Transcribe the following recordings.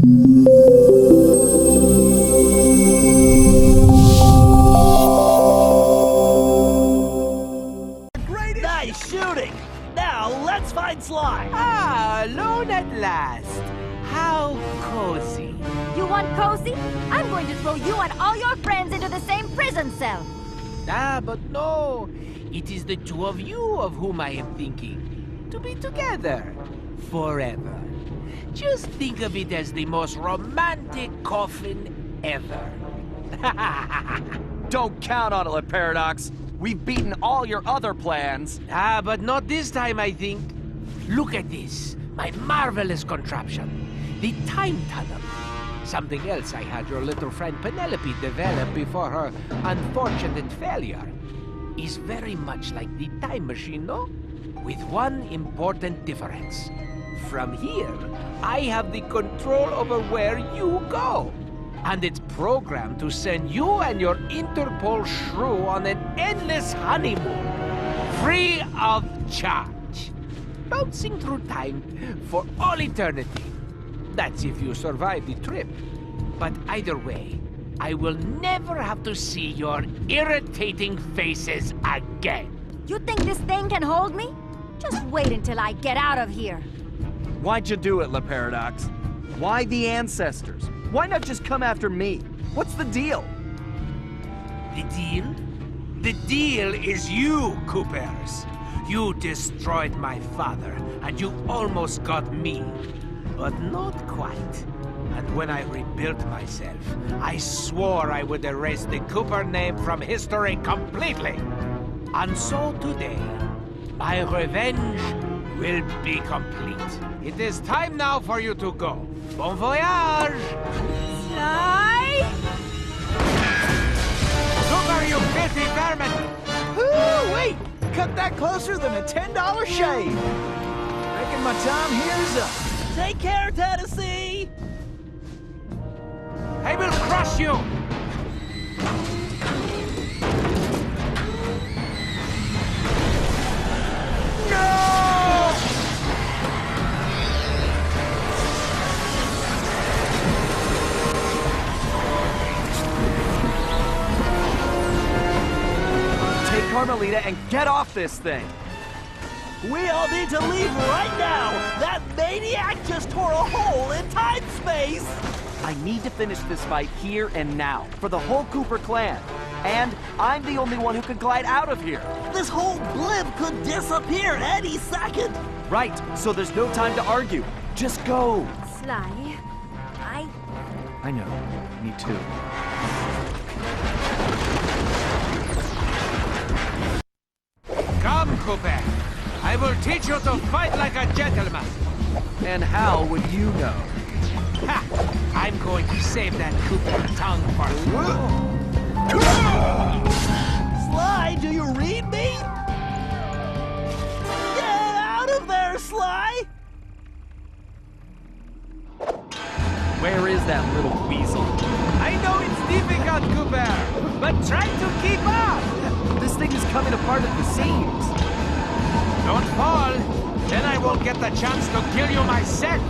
Nice shooting! Now, let's find Sly! Ah, alone at last. How cozy. You want cozy? I'm going to throw you and all your friends into the same prison cell. Ah, but no. It is the two of you of whom I am thinking. To be together. Forever. Just think of it as the most romantic coffin ever. Don't count on it, Paradox. We've beaten all your other plans. Ah, but not this time, I think. Look at this. My marvelous contraption. The time tunnel. Something else I had your little friend Penelope develop before her unfortunate failure. Is very much like the time machine, no? With one important difference. From here, I have the control over where you go. And it's programmed to send you and your Interpol shrew on an endless honeymoon. Free of charge. Bouncing through time for all eternity. That's if you survive the trip. But either way, I will never have to see your irritating faces again. You think this thing can hold me? Just wait until I get out of here. Why'd you do it, Paradox? Why the ancestors? Why not just come after me? What's the deal? The deal? The deal is you, Coopers. You destroyed my father, and you almost got me. But not quite. And when I rebuilt myself, I swore I would erase the Cooper name from history completely. And so today, my revenge will be complete. It is time now for you to go. Bon voyage! Sly! Cooper, you filthy vermin! Wait! Cut that closer than a $10 shave! Reckon my time here's up. Take care, Tennessee! I will crush you! Carmelita, and get off this thing! We all need to leave right now! That maniac just tore a hole in time-space! I need to finish this fight here and now, for the whole Cooper clan. And I'm the only one who can glide out of here. This whole blimp could disappear any second! Right, so there's no time to argue. Just go! Sly, I know. Me too. Come, Cooper. I will teach you to fight like a gentleman. And how would you know? Ha! I'm going to save that Cooper tongue for Sly, do you read me? Get out of there, Sly! Where is that little weasel? I know it's difficult, Cooper, but try to keep up. This thing is coming apart at the seams. Don't fall. Then I won't get the chance to kill you myself.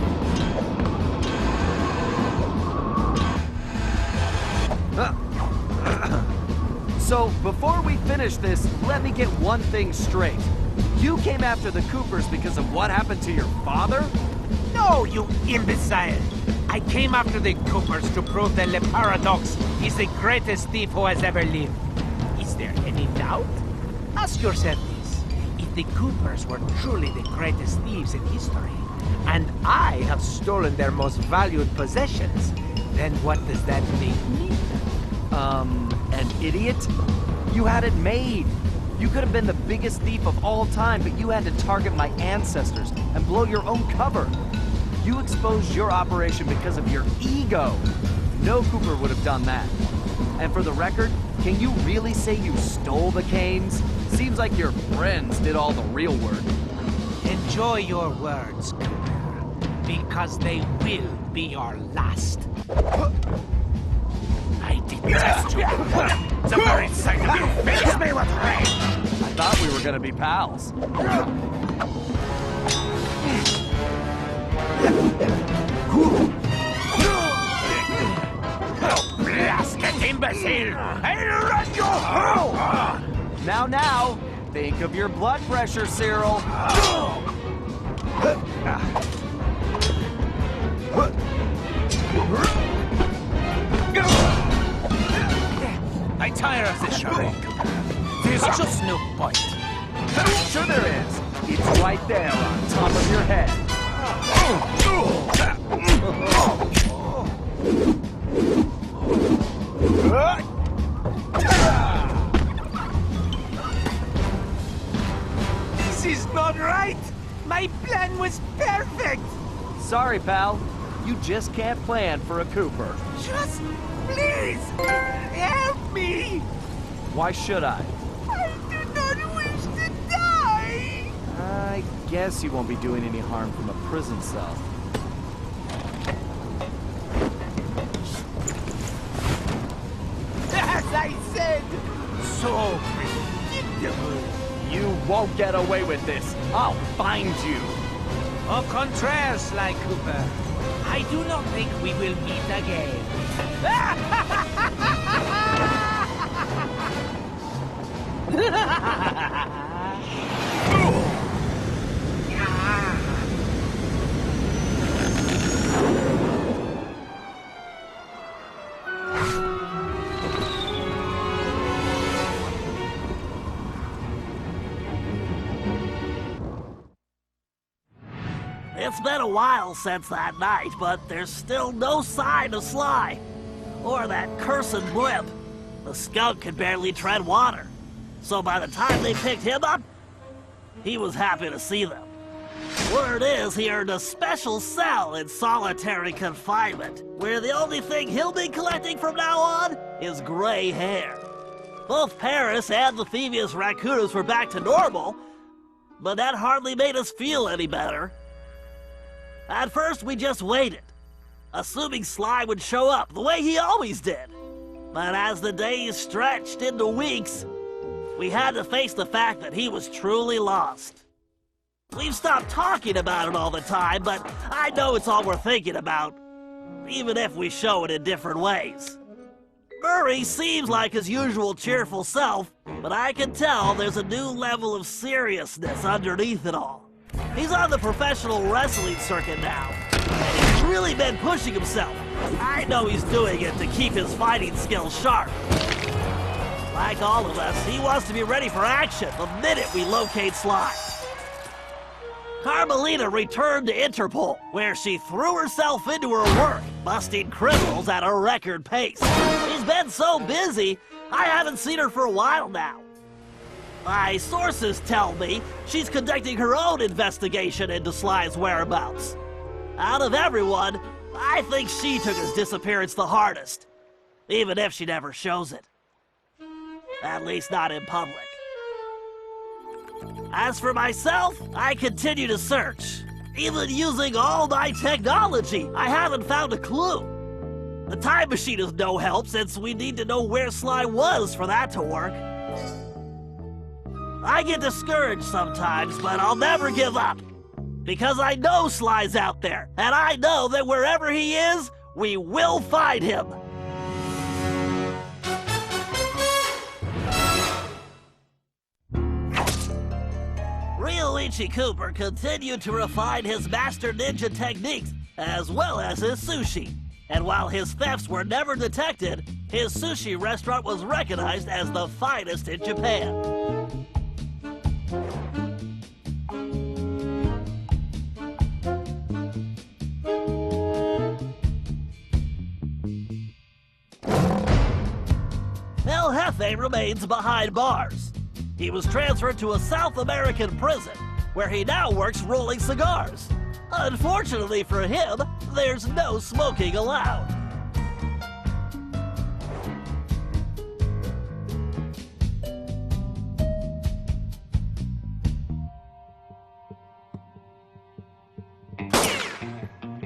So, before we finish this, let me get one thing straight. You came after the Coopers because of what happened to your father? No, you imbecile. I came after the Coopers to prove that Le Paradox is the greatest thief who has ever lived. Is there any doubt? Ask yourself this. If the Coopers were truly the greatest thieves in history, and I have stolen their most valued possessions, then what does that make me? An idiot? You had it made. You could have been the biggest thief of all time, but you had to target my ancestors and blow your own cover. You exposed your operation because of your ego. No Cooper would have done that. And for the record, can you really say you stole the canes? Seems like your friends did all the real work. Enjoy your words, Cooper, because they will be your last. I detest you. The very sight of you fills me with rage. I thought we were gonna be pals. tail. I'll run you through. Now, think of your blood pressure, Cyril. I tire of this charade. There's just no point. Sure there is. It's right there on top of your head. This is not right. My plan was perfect. Sorry, pal. You just can't plan for a Cooper. Just please help me. Why should I? I do not wish to die. I guess you won't be doing any harm from a prison cell. As I said, so predictable. You won't get away with this. I'll find you. Au contraire, Sly Cooper. I do not think we will meet again. It's been a while since that night, but there's still no sign of Sly. Or that cursed blimp. The skunk could barely tread water. So by the time they picked him up, he was happy to see them. Word is he earned a special cell in solitary confinement, where the only thing he'll be collecting from now on is gray hair. Both Paris and the Thieves raccoons were back to normal, but that hardly made us feel any better. At first, we just waited, assuming Sly would show up the way he always did. But as the days stretched into weeks, we had to face the fact that he was truly lost. We've stopped talking about it all the time, but I know it's all we're thinking about, even if we show it in different ways. Murray seems like his usual cheerful self, but I can tell there's a new level of seriousness underneath it all. He's on the professional wrestling circuit now, and he's really been pushing himself. I know he's doing it to keep his fighting skills sharp. Like all of us, he wants to be ready for action the minute we locate Sly. Carmelita returned to Interpol, where she threw herself into her work, busting criminals at a record pace. She's been so busy, I haven't seen her for a while now. My sources tell me she's conducting her own investigation into Sly's whereabouts. Out of everyone, I think she took his disappearance the hardest, even if she never shows it. At least not in public. As for myself, I continue to search. Even using all my technology, I haven't found a clue. The time machine is no help since we need to know where Sly was for that to work. I get discouraged sometimes, but I'll never give up. Because I know Sly's out there, and I know that wherever he is, we will find him. Ryoichi Cooper continued to refine his master ninja techniques, as well as his sushi. And while his thefts were never detected, his sushi restaurant was recognized as the finest in Japan. El Jefe remains behind bars. He was transferred to a South American prison, where he now works rolling cigars. Unfortunately for him, there's no smoking allowed.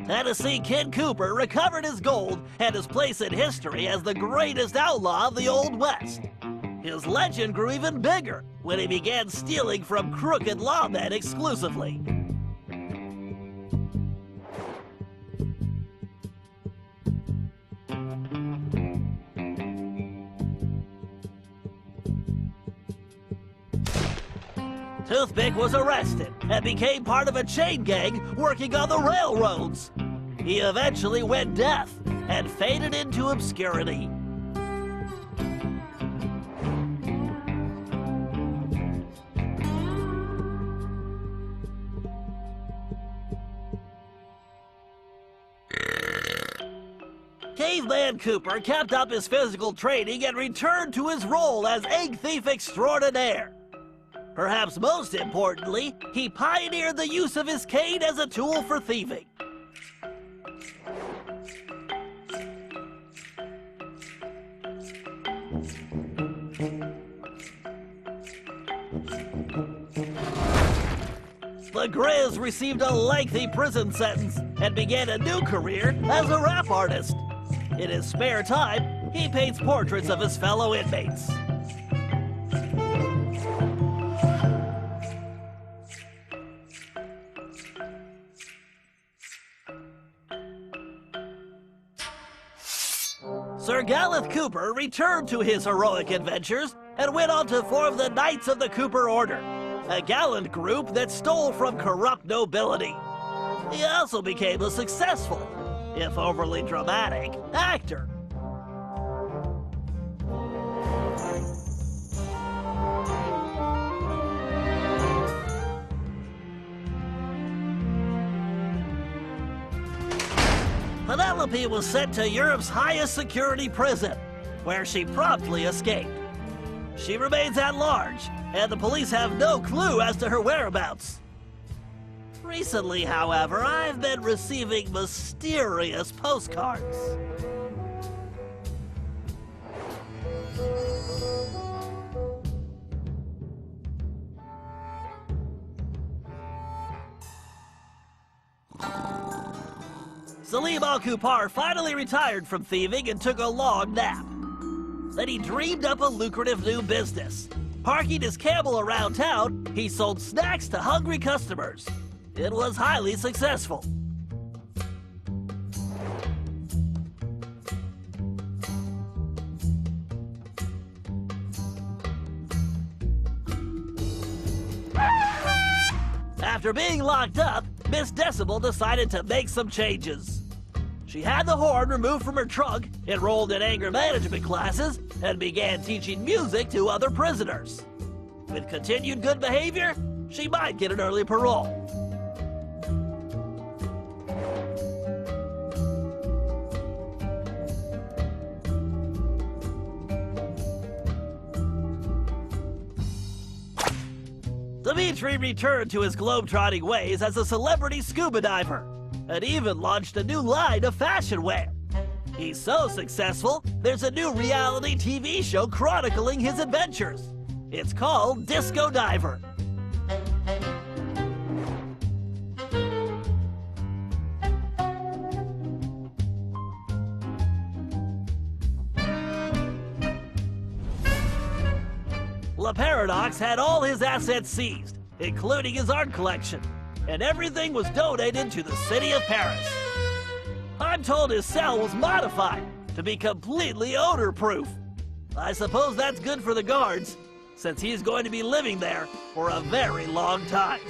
Tennessee Kid Cooper recovered his gold and his place in history as the greatest outlaw of the Old West. His legend grew even bigger when he began stealing from crooked lawmen exclusively. Toothpick was arrested and became part of a chain gang working on the railroads. He eventually went deaf and faded into obscurity. Caveman Cooper kept up his physical training and returned to his role as egg thief extraordinaire. Perhaps most importantly, he pioneered the use of his cane as a tool for thieving. The Grizz received a lengthy prison sentence and began a new career as a rap artist. In his spare time, he paints portraits of his fellow inmates. Sir Gallup Cooper returned to his heroic adventures and went on to form the Knights of the Cooper Order, a gallant group that stole from corrupt nobility. He also became a successful, if overly dramatic, actor. Penelope was sent to Europe's highest security prison, where she promptly escaped. She remains at large, and the police have no clue as to her whereabouts. Recently, however, I've been receiving mysterious postcards. Salim Al-Kupar finally retired from thieving and took a long nap. Then he dreamed up a lucrative new business. Parking his camel around town, he sold snacks to hungry customers. It was highly successful. After being locked up, Miss Decibel decided to make some changes. She had the horn removed from her trunk, enrolled in anger management classes, and began teaching music to other prisoners. With continued good behavior, she might get an early parole. Dimitri returned to his globetrotting ways as a celebrity scuba diver, and even launched a new line of fashion wear. He's so successful, there's a new reality TV show chronicling his adventures. It's called Disco Diver. La Paradox had all his assets seized, including his art collection, and everything was donated to the city of Paris. I'm told his cell was modified to be completely odor-proof. I suppose that's good for the guards, since he's going to be living there for a very long time.